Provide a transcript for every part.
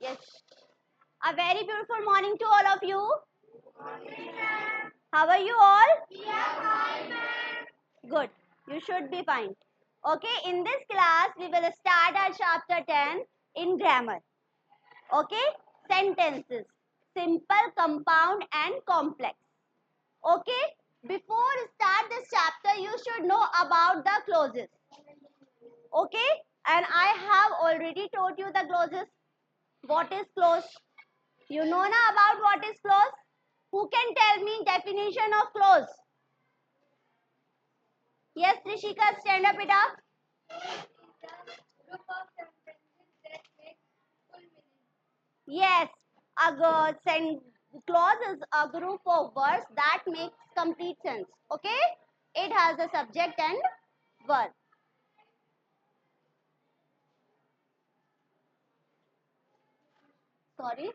Yes. A very beautiful morning to all of you. How are you all? We are fine, ma'am. Good. You should be fine. Okay, in this class, we will start our chapter 10 in grammar. Okay, sentences. Simple, compound and complex. Okay, before start this chapter, you should know about the clauses. Okay, and I have already told you the clauses. What is clause? You know na about what is clause? Who can tell me definition of clause? Yes, Trishika, stand up it up. Yes, a clause is a group of words that makes complete sense. Okay, it has a subject and verb. Sorry.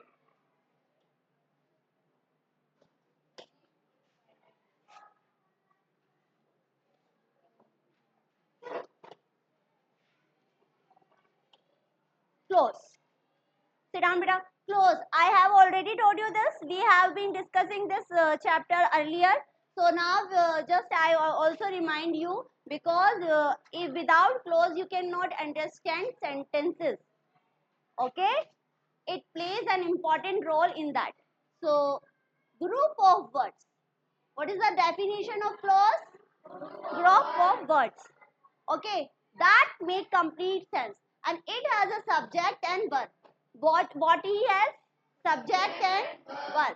Clause. Sit down, beta. Clause. I have already told you this. We have been discussing this chapter earlier. So now just I also remind you, because if without clause you cannot understand sentences. Okay? It plays an important role in that. So group of words. What is the definition of clause? Group of words. Okay, that make complete sense, and it has a subject and verb. What he has? Subject and verb.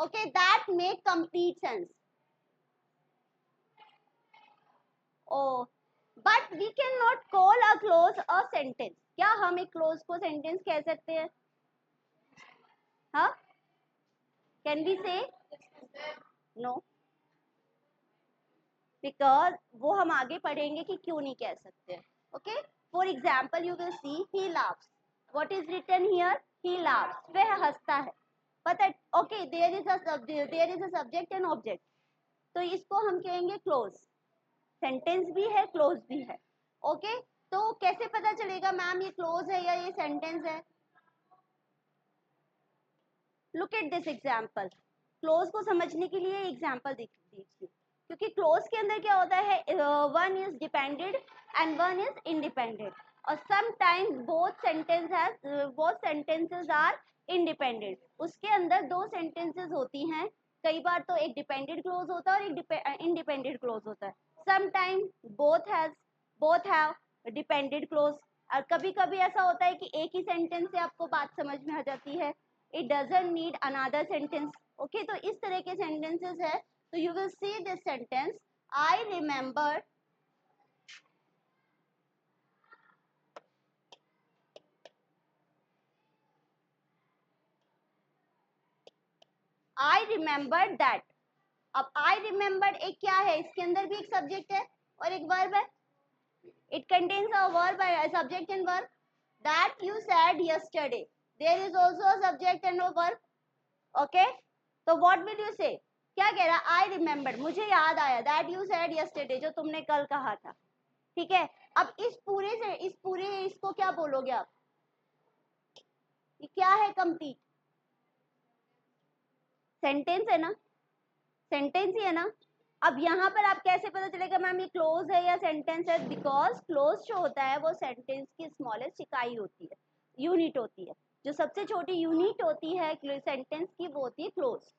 Okay, that make complete sense. Oh, but we cannot call a clause a sentence. क्या हम एक clause को sentence कह सकते हैं? हाँ? Can we say? No. Because वो हम आगे पढ़ेंगे कि क्यों नहीं कह सकते. Okay? For example, you will see he laughs. What is written here? He laughs. वह हंसता है. पता है? Okay, there is a subject and object. तो इसको हम कहेंगे clause. Sentence भी है, clause भी है. Okay? तो कैसे पता चलेगा मैम ये clause है या ये sentence है? Look at this example. Clause को समझने के लिए example देखिए. क्योंकि क्लोज के अंदर क्या होता है, one is dependent and one is independent, और sometimes both sentences are independent. उसके अंदर दो सेंटेंसेस होती हैं. कई बार तो एक डिपेंडेंट क्लोज होता है और एक इंडिपेंडेंट क्लोज होता है. Sometime both have dependent clause. और कभी कभी ऐसा होता है कि एक ही सेंटेंस से आपको बात समझ में आ जाती है. It doesn't need another sentence. Okay, तो इस तरह के सेंटेंसेस है. So you will see this sentence. I remembered that. अब I remembered एक क्या है, इसके अंदर भी एक सब्जेक्ट है और एक वर्ब है. It contains a verb, a subject and verb. That you said yesterday. There is also a subject and a verb. Okay? So what will you say? क्या कह रहा है? I remembered. मुझे याद आया. That you said yesterday. जो तुमने कल कहा था. ठीक है. अब इस पूरे इसको क्या बोलोगे आप? ये क्या है? कंप्लीट सेंटेंस है ना. सेंटेंस ही है ना. अब यहाँ पर आप कैसे पता चलेगा मैम ये क्लोज है या सेंटेंस है? बिकॉज क्लोज जो होता है वो सेंटेंस की स्मॉलेस्ट इकाई होती है, यूनिट होती है. जो सबसे छोटी यूनिट होती है सेंटेंस की वो होती है क्लोज.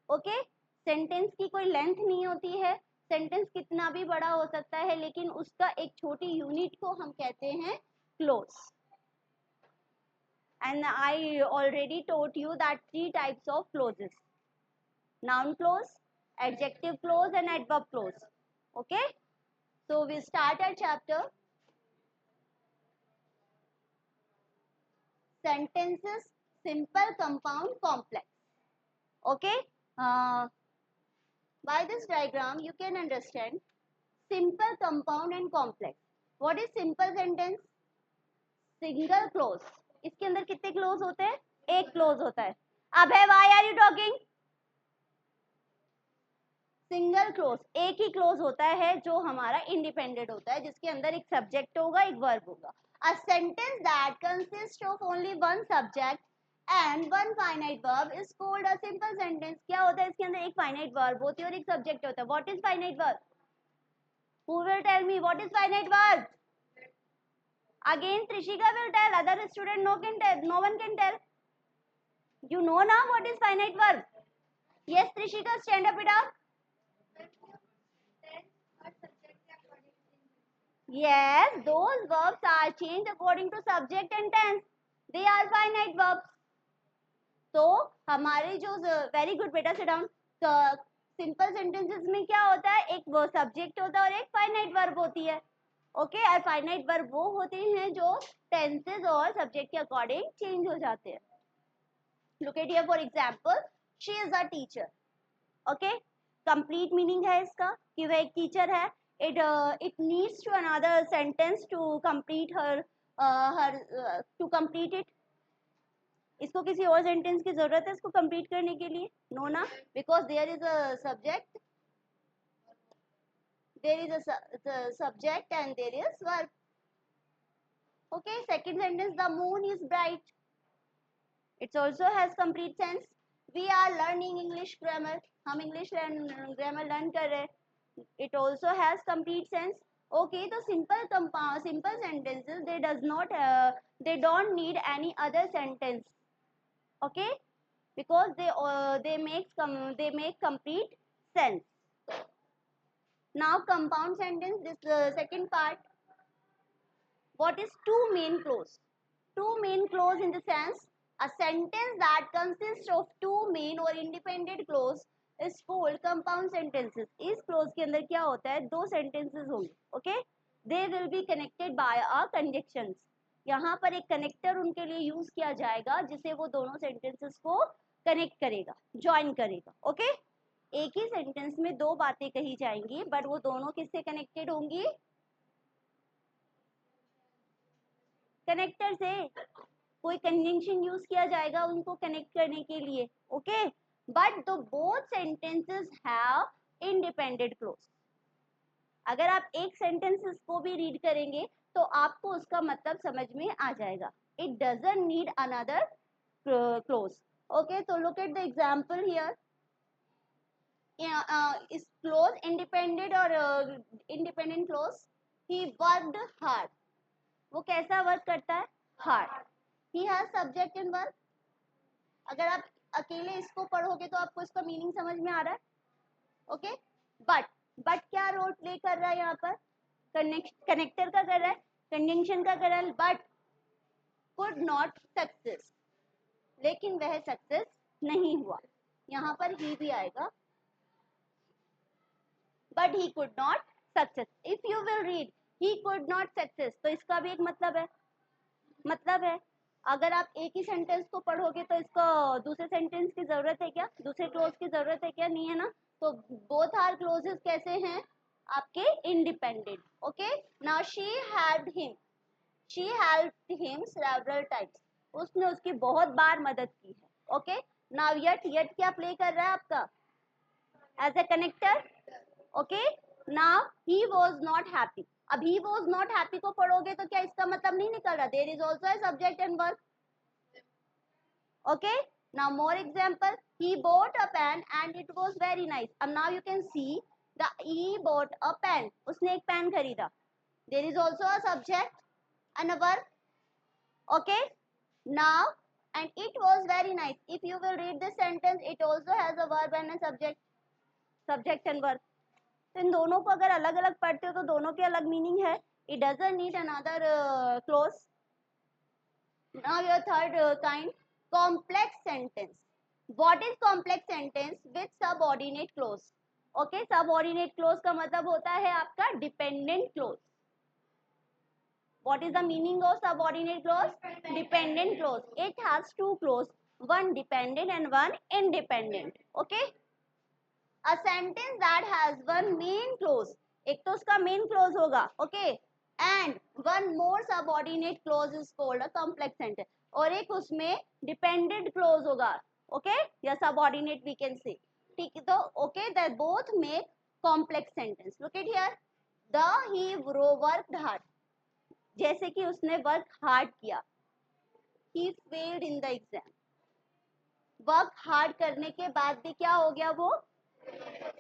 ओके, सेंटेंस की कोई लेंथ नहीं होती है. सेंटेंस कितना भी बड़ा हो सकता है, लेकिन उसका एक छोटी यूनिट को हम कहते हैं close. And I already told you that 3 types of clauses: noun clause, adjective clause and adverb clause. Okay, so we start our chapter. Sentences: simple, compound, complex. Okay, by this diagram you can understand simple, compound and complex. What is simple sentence? Single clause. इसके अंदर कितने close होते हैं? एक close होता है. अबे why are you talking? Single close, एक ही क्लोज होता है जो हमारा इंडिपेंडेंट होता है, जिसके अंदर एक सब्जेक्ट होगा, एक वर्ब होगा. A sentence that consists of only one subject and one finite verb is called a simple sentence. क्या होता है इसके अंदर? एक finite verb होती है और एक subject होता है. What is finite verb? Who will tell me what is finite verb? Again Trishika will tell. Other student no can tell. No one can tell. You know now what is finite verb? Yes Trishika, stand up it up. Yes, those verbs are changed according to subject and tense. They are finite verbs. तो हमारे जो very good बेटा sit down simple sentences में क्या होता है? एक वो सब्जेक्ट होता है और एक फाइनाइट वर्ब होती है. ओके और फाइनाइट वर्ब वो होते हैं जो टेंसेस और सब्जेक्ट के अकॉर्डिंग चेंज हो जाते हैं. Look at here for example, she is a teacher. Okay complete meaning है इसका कि वह एक टीचर है. it needs to another sentence to complete to complete it. इसको किसी और सेंटेंस की जरूरत है इसको कंप्लीट करने के लिए? नो ना, because there is a subject, there is a subject and there is verb. Okay second sentence, the moon is bright. It's also has complete sense. We are learning English grammar. हम English grammar learn कर रहे हैं. It also has complete sense. Okay तो simple sentences they don't need any other sentence. Okay, because they make complete sense. Now compound sentence, this second part. What is two main clause? Two main clause in the sense a sentence that consists of two main or independent clause is called compound sentences. इस clause के अंदर क्या होता है? दो sentences होंगे. Okay, they will be connected by a conjunctions. यहाँ पर एक कनेक्टर उनके लिए यूज किया जाएगा जिसे वो दोनों सेंटेंसेस को कनेक्ट करेगा, ज्वाइन करेगा. ओके एक ही सेंटेंस में दो बातें कही जाएंगी बट वो दोनों किससे कनेक्टेड होंगी? कनेक्टर से. कोई कंजंक्शन यूज किया जाएगा उनको कनेक्ट करने के लिए. Okay but the both sentences have independent clause. अगर आप एक सेंटेंसेस को भी रीड करेंगे तो आपको उसका मतलब समझ में आ जाएगा. It doesn't need another clause. Okay तो look at the example here. इस क्लोज इंडिपेंडेंट और independent clause. He worked hard. वो कैसा वर्क करता है? Hard. He has subject and verb. अगर आप अकेले इसको पढ़ोगे तो आपको इसका मीनिंग समझ में आ रहा है. ओके बट क्या रोल प्ले कर रहा है यहाँ पर? कनेक्टर का कर रहा है, कंजंक्शन का कर रहा है. But could not success. लेकिन वह सक्सेस नहीं हुआ. यहाँ पर ही भी आएगा. But he could not success. If you will read he could not success तो इसका भी एक मतलब है. अगर आप एक ही सेंटेंस को पढ़ोगे तो इसको दूसरे सेंटेंस की जरूरत है क्या? दूसरे क्लोज की जरूरत है क्या? नहीं है ना. तो बोथ आर क्लोजेस कैसे हैं आपके? Independent. Okay now she helped him several times. उसने उसकी बहुत बार मदद की है. ओके नाउ यट क्या प्ले कर रहा है आपका? As a connector. Okay now he was not happy. अब ही वाज नॉट हैप्पी को पढ़ोगे तो क्या इसका मतलब नहीं निकल रहा? There is also a subject and verb. Okay now more example. He bought a pen and it was very nice. अब now you can see the he bought a pen. उसने एक पेन खरीदा. There is also a subject and a verb. Okay now and it was very nice. If you will read this sentence it also has a verb and a subject and verb. तो इन दोनों को अगर अलग अलग पढ़ते हो तो दोनों के अलग मीनिंग है. It doesn't need another clause. Now your third kind, complex sentence. What is complex sentence with subordinate clause? Okay, subordinate clause का मतलब होता है आपका dependent clause. What is the meaning of subordinate clause? Dependent clause. It has two clause, one dependent and one independent. Okay, a sentence that has one main clause. एक तो उसका main clause होगा. Okay, and one more subordinate clause is called a complex sentence. और एक उसमें dependent clause होगा. Okay, या subordinate we can say. ठीक है तो okay, they both make complex sentence. Look at here. The he worked hard. जैसे कि उसने वर्क हार्ड किया, he failed in the exam. Work hard करने के बाद भी क्या हो गया, वो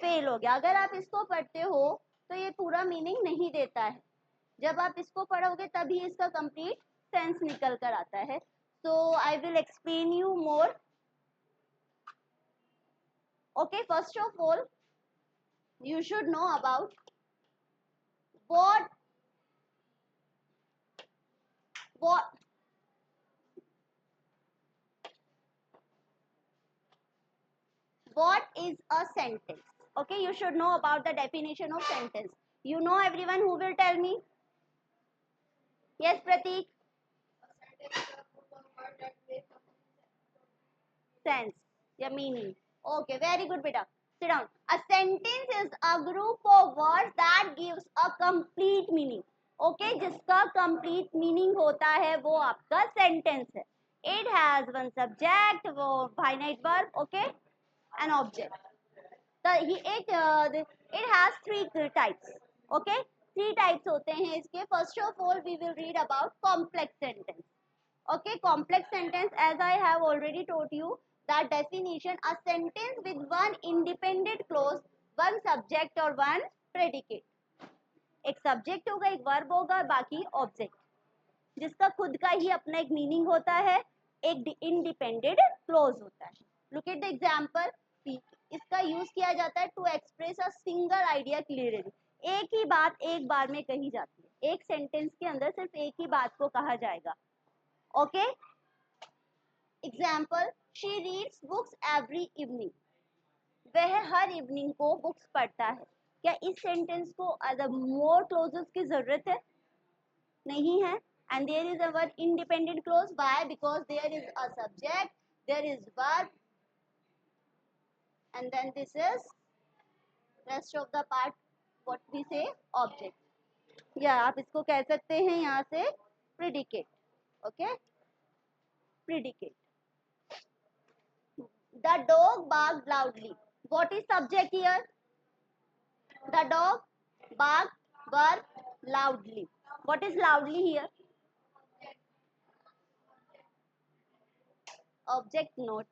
फेल हो गया। अगर आप इसको पढ़ते हो तो ये पूरा मीनिंग नहीं देता है, जब आप इसको पढ़ोगे तभी इसका कंप्लीट सेंस निकल कर आता है। So I will explain you more. Okay, first of all you should know about what what what is a sentence. Okay, you should know about the definition of sentence. You know everyone who will tell me? Yes, Pratik. Sense, yeah, meaning. Okay, very good, beta. Sit down. A sentence is a group of words that gives a complete meaning. Okay, जिसका complete meaning होता है वो आपका sentence है. It has one subject, वो finite verb, okay, an object. It has three types. Okay, three types होते हैं इसके. First of all, we will read about complex sentence. Okay, complex sentence, as I have already told you that definition: a sentence with one independent clause, one subject or one predicate. एक subject होगा, एक verb होगा और बाकी object, जिसका खुद का ही अपना एक मीनिंग होता है, एक इंडिपेंडेंट क्लोज होता है. Look at the example. इसका यूज किया जाता है to express a single idea clearly. एक ही बात एक बार में कही जाती है, एक सेंटेंस के अंदर सिर्फ एक ही बात को कहा जाएगा. Okay, example: she reads books every evening. वह हर इवनिंग को बुक्स पढ़ता है. क्या इस सेंटेंस को अदर मोर क्लोजेस की जरूरत है? नहीं है. And there is a word independent clause. Why? Because there is a subject, there is verb, and then this is rest of the part, what we say, object. या आप इसको कह सकते हैं यहाँ से predicate. Okay, predicate. The dog barked loudly. What is subject here? The dog barked, verb, loudly. What is loudly here? Object, not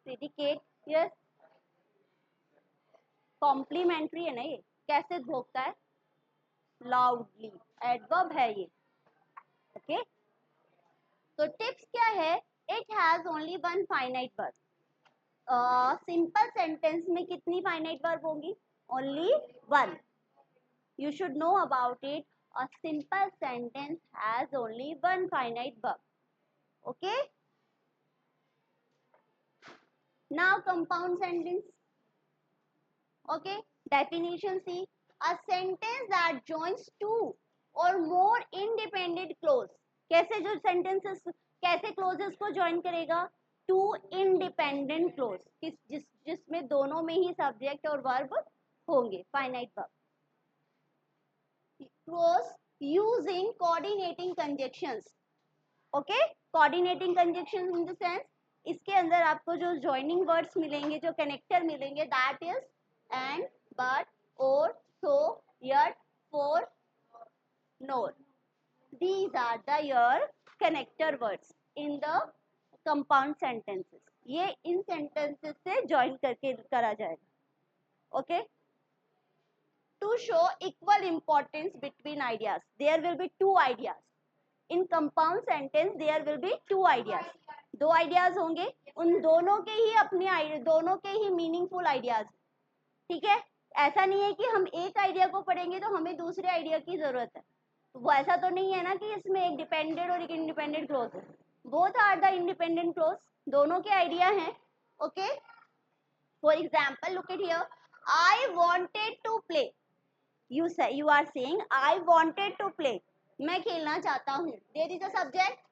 predicate. Yes, complementary है ना ये. कैसे भोगता है? लाउडली. एडवर्ब है ये. ओके, तो टिप्स क्या है? It has only one finite verb. Simple sentence में कितनी फाइनाइट वर्ब होंगी? Only one. You should know about it. A simple sentence has only one finite verb. Okay, now compound sentence. Okay, definition C: a sentence that joins two or more independent clause. कैसे जो sentences, कैसे clauses को join करेगा? Two independent clause, जिसमें दोनों में ही subject और verb होंगे, finite verb. Clause using coordinating conjunctions. Okay, coordinating conjunctions in the sense, इसके अंदर आपको जो joining words मिलेंगे, जो connector मिलेंगे, that is and, but, or, so, yet, for, nor. These are the your connector words in the compound sentences. ये इन sentences से join करके करा जाएगा. Okay? To show equal importance between ideas, there will be two ideas. In compound sentence there will be two ideas. दो ideas होंगे, उन दोनों के ही अपने दोनों के ही meaningful ideas. ठीक है, ऐसा नहीं है कि हम एक आइडिया को पढ़ेंगे तो हमें दूसरे आइडिया की जरूरत है. वो ऐसा तो नहीं है ना कि इसमें एक डिपेंडेंट और एक इंडिपेंडेंट क्लोज है. Both are the independent clause. दोनों के आइडिया हैं. Okay, for example look at here. I wanted to play. You are saying I wanted to play. मैं खेलना चाहता हूँ. There is a subject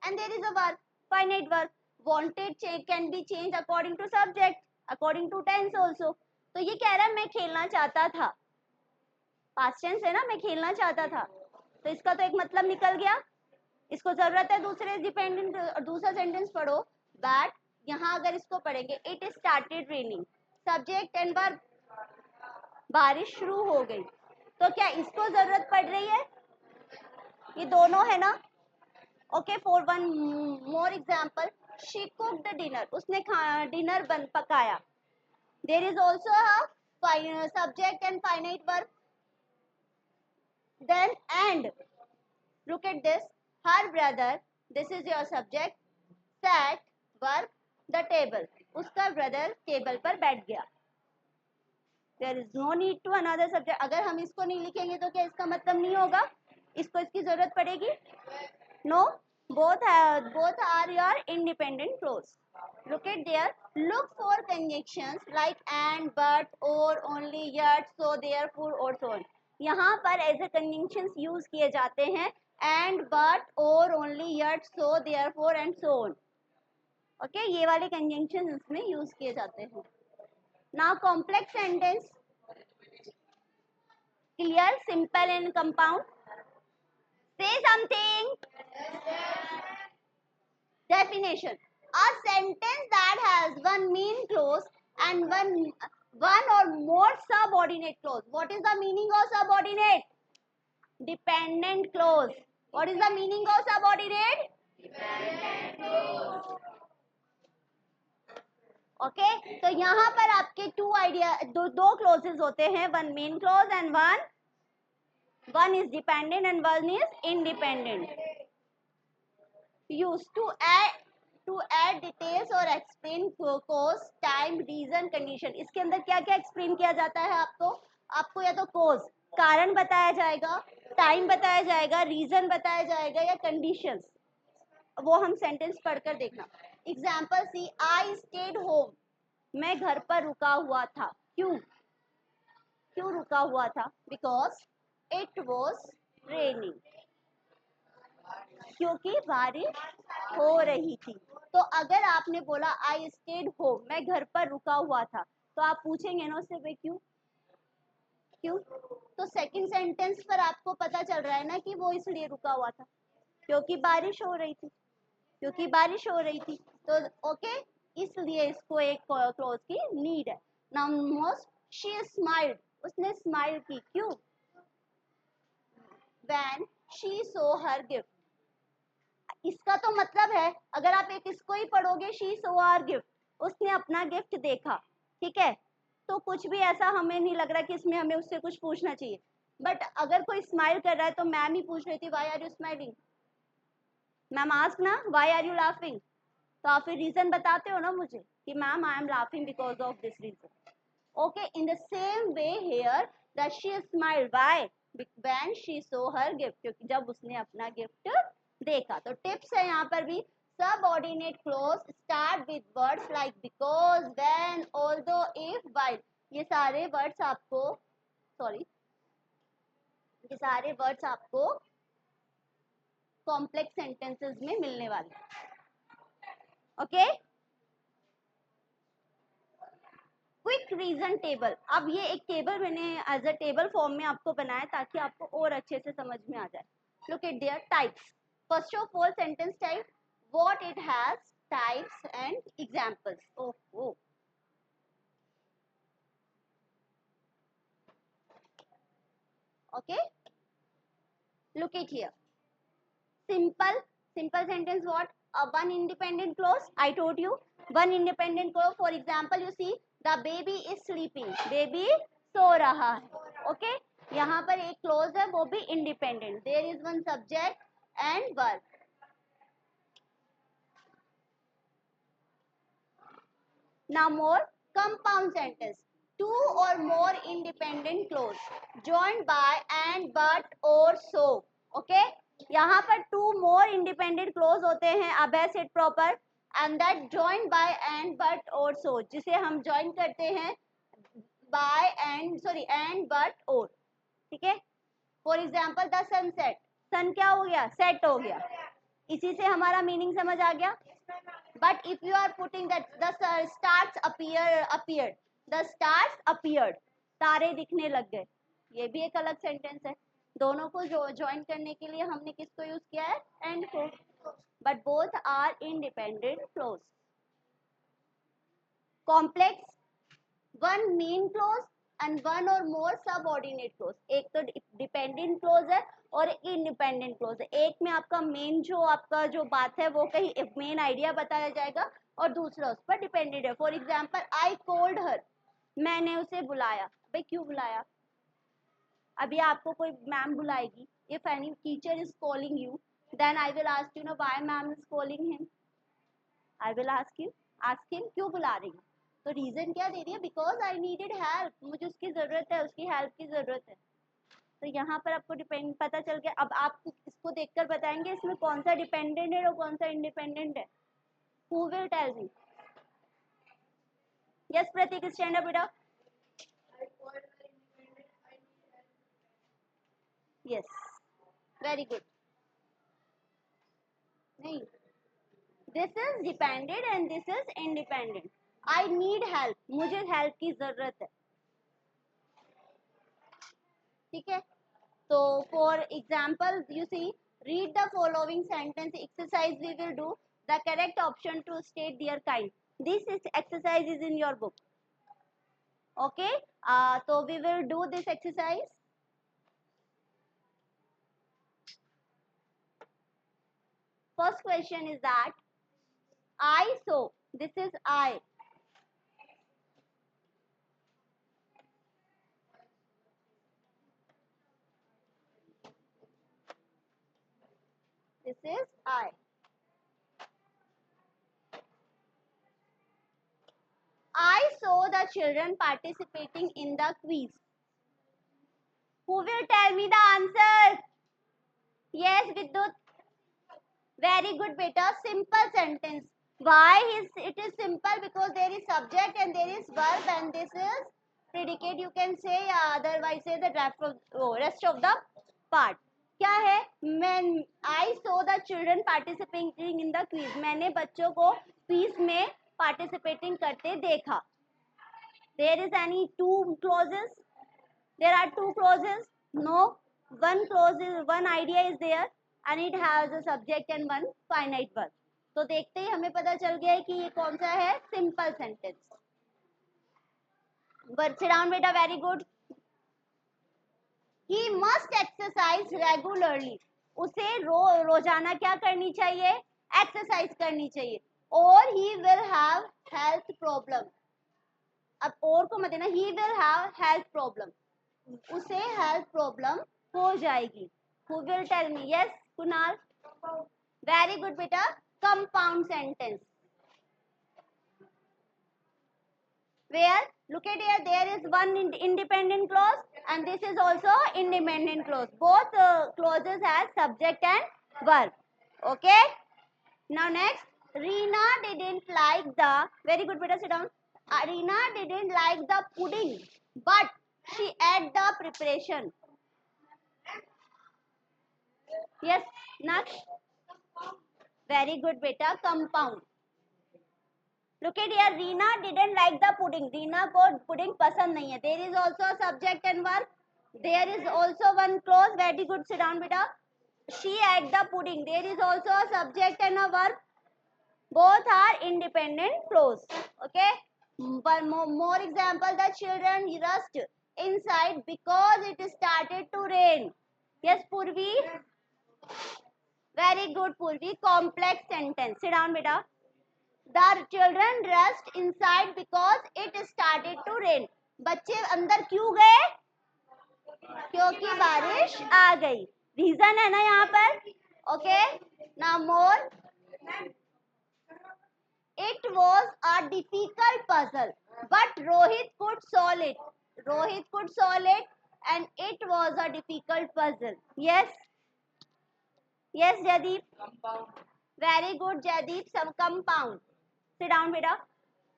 and there is a verb, finite verb. Wanted can be changed according to subject, according to tense also. तो ये कह रहा है मैं खेलना चाहता था. पास्ट टेंस है ना, मैं खेलना चाहता था. तो इसका तो एक मतलब निकल गया. इसको जरूरत है दूसरे डिपेंडेंट. दूसरा सेंटेंस पढ़ो. दैट यहाँ अगर इसको पढ़ेंगे, it started raining. Subject and verb, बारिश शुरू हो गई. तो क्या इसको जरूरत पड़ रही है? ये दोनों है ना. Okay, for one more example, she cook the dinner, उसने डिनर पकाया. There is also a subject and finite verb. Then and, look at this, her brother, this is your subject, sat verb the table, उसका brother table पर बैठ गया. there is no need to another subject. अगर हम इसको नहीं लिखेंगे तो क्या इसका मतलब नहीं होगा? इसको इसकी जरूरत पड़ेगी? no, both are your independent clause. look at there, look for conjunctions like and, but, or, only, yet, so, therefore और so on. यहाँ पर ऐसे conjunctions यूज किए जाते हैं and, but, or, only, yet, so, therefore and so on. Okay, ये वाले conjunctions इसमें यूज किए जाते हैं. now complex sentence, clear, simple and compound. say something. Definition: a sentence that has one main clause and one or more subordinate clause. What is the meaning of subordinate? Dependent clause. What is the meaning of subordinate? Dependent clause. ओके, तो यहाँ पर आपके दो clauses होते हैं, one main clause and one is dependent and one is independent. Use to add details or explain cause, time, reason, condition. इसके अंदर क्या क्या एक्सप्लेन किया जाता है आपको या तो cause, कारण बताया जाएगा, टाइम बताया जाएगा, रीजन बताया जाएगा या कंडीशंस. वो हम सेंटेंस पढ़कर देखना. Example see, I stayed home, मैं घर पर रुका हुआ था. क्यों रुका हुआ था? बिकॉज इट वॉज रेनिंग, क्योंकि बारिश हो रही थी. तो अगर आपने बोला आई स्टेड होम, मैं घर पर रुका हुआ था, तो आप पूछेंगे ना उससे वे क्यों. तो सेकंड सेंटेंस पर आपको पता चल रहा है ना कि वो इसलिए रुका हुआ था क्योंकि बारिश हो रही थी. तो ओके, इसलिए इसको एक क्लोज की नीड है. नाउ मोस्ट, शी स्माइल्ड, उसने स्माइल की. क्यों? When she saw her gift. इसका तो मतलब है, अगर आप एक इसको ही पढ़ोगे, शी सो हर गिफ्ट, उसने अपना गिफ्ट देखा. ठीक है, तो कुछ भी ऐसा हमें नहीं लग रहा कि इसमें हमें उससे कुछ पूछना चाहिए. बट अगर कोई स्माइल कर रहा है तो मैम ही पूछ रही थी why are you smiling. Ma'am ask ना व्हाई आर यू लाफिंग, तो आप फिर रीजन बताते हो ना मुझे कि ma'am I am laughing because of this reason. Okay, in the same way here that she smiled why when she saw her gift, क्योंकि जब उसने अपना गिफ्ट देखा. तो टिप्स है यहाँ पर भी, subordinate clause start with words like because, when, although, if, while. ये सारे वर्ड्स आपको कॉम्प्लेक्स सेंटेंसेस में मिलने वाले. Okay, quick reason table. अब ये एक टेबल मैंने एज अ टेबल फॉर्म में आपको बनाया ताकि आपको और अच्छे से समझ में आ जाए. Look at there types. First of all, sentence type, what it has, types and examples. Oh, okay, look at here. Simple sentence, what? One independent clause. I told you one independent clause. For example, you see the baby is sleeping, baby सो रहा है. okay, यहाँ पर एक close है, वो भी independent. There is one subject and verb. now more compound sentence, two or more independent clause joined by and, but, or, so. okay, यहाँ पर टू मोर इंडिपेंडेंट क्लोज होते हैं, अब है set proper, and that joined by and, but, और, सो, जिसे हम join करते हैं बाय एंड, बट, और. ठीक है, for example the sun set, sun क्या हो गया? सेट हो गया. इसी से हमारा मीनिंग समझ आ गया. But if you are putting that the stars appeared, the stars appeared, तारे दिखने लग गए, ये भी एक अलग सेंटेंस है. दोनों को ज्वाइन करने के लिए हमने किसको यूज किया है? एंड को. But both are independent clause. Complex, one main clause and one or more subordinate clause. एक तो dependent clause है और independent clause है. एक में आपका main जो आपका जो बात है वो कहीं main idea बताया जाएगा और दूसरा उस पर dependent है. For example, I called her. मैंने उसे बुलाया. भाई क्यों बुलाया? अभी आपको कोई ma'am बुलाएगी. If any teacher is calling you, then I will ask you, why ma'am is calling him? I will ask him क्यों बुला रही है. तो रीजन क्या दे रही है? बिकॉज आई नीडेड हेल्प, मुझे उसकी जरूरत है, उसकी हेल्प की जरूरत है. तो यहाँ पर आपको डिपेंड पता चल गया. अब आप इसको देखकर बताएंगे इसमें कौन सा डिपेंडेंट है और कौन सा इंडिपेंडेंट है. Who will tell me? Yes Prateek, stand up बेटा. Yes, very good. नहीं, this is dependent and this is independent. I need help, मुझे हेल्प की जरूरत है. ठीक है. तो for example you see, read the following sentence exercise. We will do the correct option to state their kind. This exercise is in your book. Okay. So we will do this exercise. First question is that I saw. This is I. This is I. I saw the children participating in the quiz. Who will tell me the answer? Yes, Vidyut. Very good, beta. Simple sentence. Why is it is simple? Because there is subject and there is verb and this is predicate. You can say otherwise say the rest of the part. क्या है? मैं I saw the children participating in the quiz. मैंने बच्चों को quiz में participating करते देखा. There is any two clauses? There are two clauses? No. One clause is, one idea is there and it has a subject and one finite verb. तो देखते ही हमें पता चल गया है कि ये कौन सा है? Simple sentence. But sit down beta, very good. He must exercise regularly. उसे रोजाना क्या करनी चाहिए? एक्सरसाइज करनी चाहिए. Or he will have health problem. अब और को मत देना. He will have health problem. उसे हेल्थ प्रॉब्लम हो जाएगी. Who will tell me? Yes, Kunal. Very good, beta. Compound sentence. Where? Look at here. There is one independent clause and this is also independent clause. Both clauses have subject and verb. Okay. Now next, Reena didn't like the. Very good, beta. Sit down. Reena didn't like the pudding, but she ate the preparation. Yes, Naksh. Very good, beta. Compound. Look at here. Reena didn't like the pudding. Reena को pudding पसंद नहीं है. There is also a subject and verb. There is also one clause. Very good. Sit down, beta. She ate the pudding. There is also a subject and a verb. Both are independent clause. Okay. One more example. The children rushed inside because it started to rain. Yes, Purvi. Very good, Purvi. Complex sentence. Sit down, beta. The children rushed inside because it started to rain. बच्चे अंदर क्यों गए? क्योंकि बारिश आ गई. Reason है ना यहाँ पर. Okay. Now more. It was a difficult puzzle, but Rohit could solve it. Rohit could solve it, and it was a difficult puzzle. Yes. Yes, Jadeep. Compound. Very good, Jadeep. Some compound. Sit down, beta.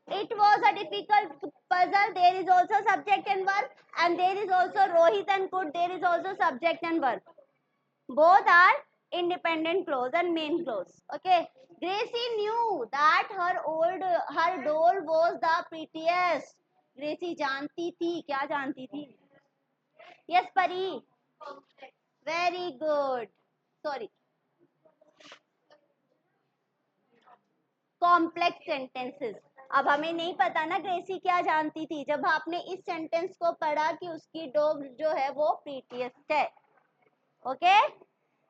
It was a difficult puzzle. There is also subject and verb, and there is also Rohit and could. There is also subject and verb. Both are independent clause and main clause. Okay. Gracie knew that her doll was the prettiest. Gracie जानती थी. क्या जानती थी? Yes, Pari. Very good. Sorry. Complex sentences. अब हमें नहीं पता ना ग्रेसी क्या जानती थी जब आपने इस सेंटेंस को पढ़ा कि उसकी डॉग जो है वो प्रीटीएस्ट है. Okay,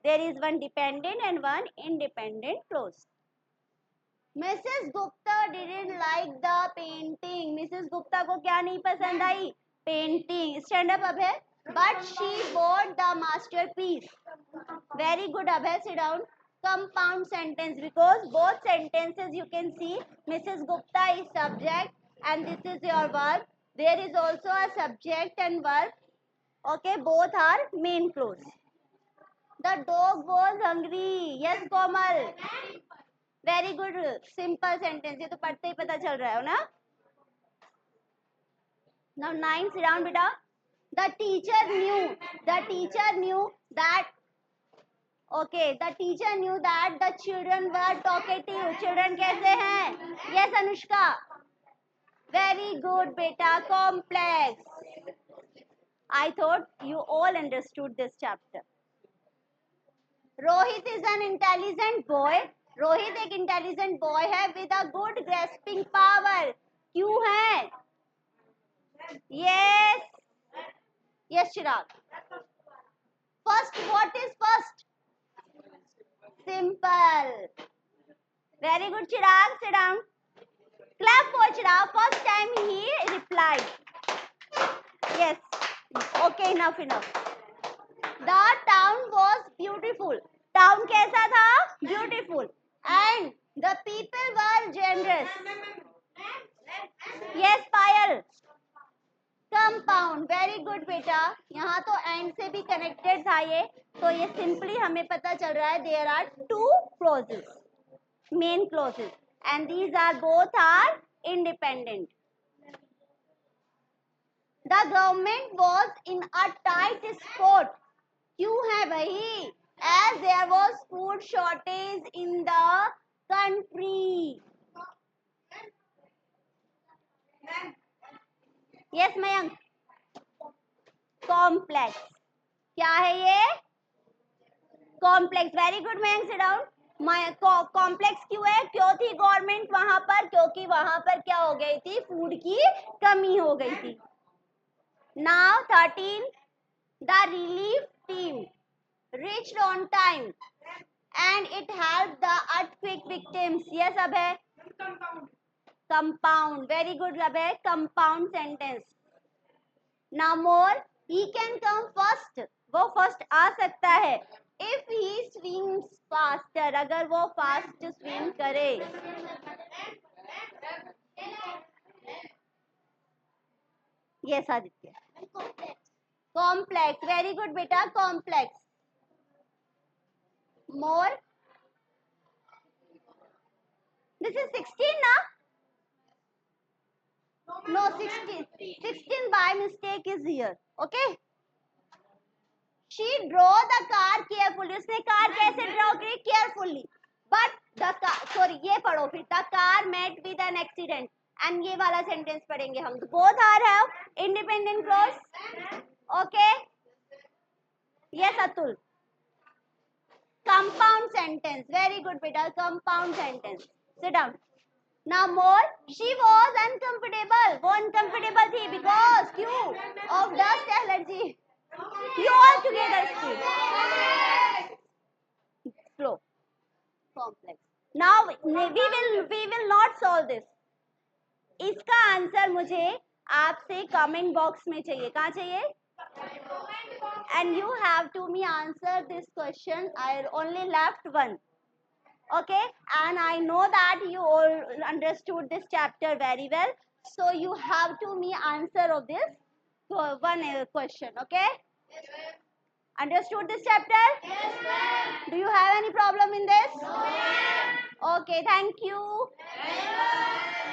there is one dependent and one independent clause. Mrs Gupta didn't like the painting. Mrs Gupta को क्या नहीं पसंद आई? Painting. Stand up Abhay. But she bought the masterpiece. Very good, Abhay. Sit down. Compound sentence, because both sentences you can see Mrs. Gupta is subject and this is your verb. There is also a subject and verb. Okay, both are main clause. The dog was hungry. Yes, Komal. Very good. Simple sentence. ये तो पढ़ते ही पता चल रहा है ना? Now 9, sit down, beta. The teacher knew that. Okay, the teacher knew that the children were talkative. Children कैसे हैं? Yes, Anushka. Very good, beta. Complex. I thought you all understood this chapter. Rohit is an intelligent boy. Rohit एक intelligent boy है with a good grasping power. क्यों है? Yes. Yes, Chirag. First, what is first? Simple. Very good, Chirag. Sit down. Clap for Chirag. First time he replied. Yes. Okay, enough. The town was beautiful. Town कैसा था? Beautiful. And the people were generous. Yes, Payal. Compound. Very good, बेटा. यहाँ तो and से भी connected था ये. तो ये simply हमें पता चल रहा है there are two clauses, main clauses, and these are both are independent. The government was in a tight spot. क्यों है भाई? As there was food shortage in the country. Yes, Mayank. Complex. क्या है ये? Complex. Very good, Mayank. Sit down. Complex क्यों है? क्यों थी गवर्नमेंट वहां पर? क्योंकि वहां पर क्या हो गई थी? फूड की कमी हो गई थी. Now 13. The relief team reached on time and it helped the earthquake victims. Yes, Abhay. Compound. Very good, Abhay. Compound sentence. Now more. He can come first. वो first आ सकता है. If he swims faster. अगर वो fast swim करे. Yes, Aditya. Complex. Very good, beta. Complex. More. This is 16, na? No, 16. 16 by mistake is here. Okay? She draw the car carefully. उसने car कैसे draw की? Carefully. But the car, sorry, ये पढ़ो फिर. The car met with an accident. And ये वाला sentence पढ़ेंगे हम. Both are have independent clause. Okay? Yes, Atul. Compound sentence. Very good, beta. Compound sentence. Sit down. Now more. She was uncomfortable. वो uncomfortable थी because क्यों? Of dust allergy. You all together speak. Slow. Complex. Now we will not solve this. इसका answer मुझे आपसे comment box में चाहिए. कहाँ चाहिए? And you have to me answer this question. I only left one. Okay, and I know that you all understood this chapter very well. So you have to me answer of this one question. Okay? Yes, ma'am. Understood this chapter? Yes, ma'am. Do you have any problem in this? No, ma'am. Okay, thank you. Bye.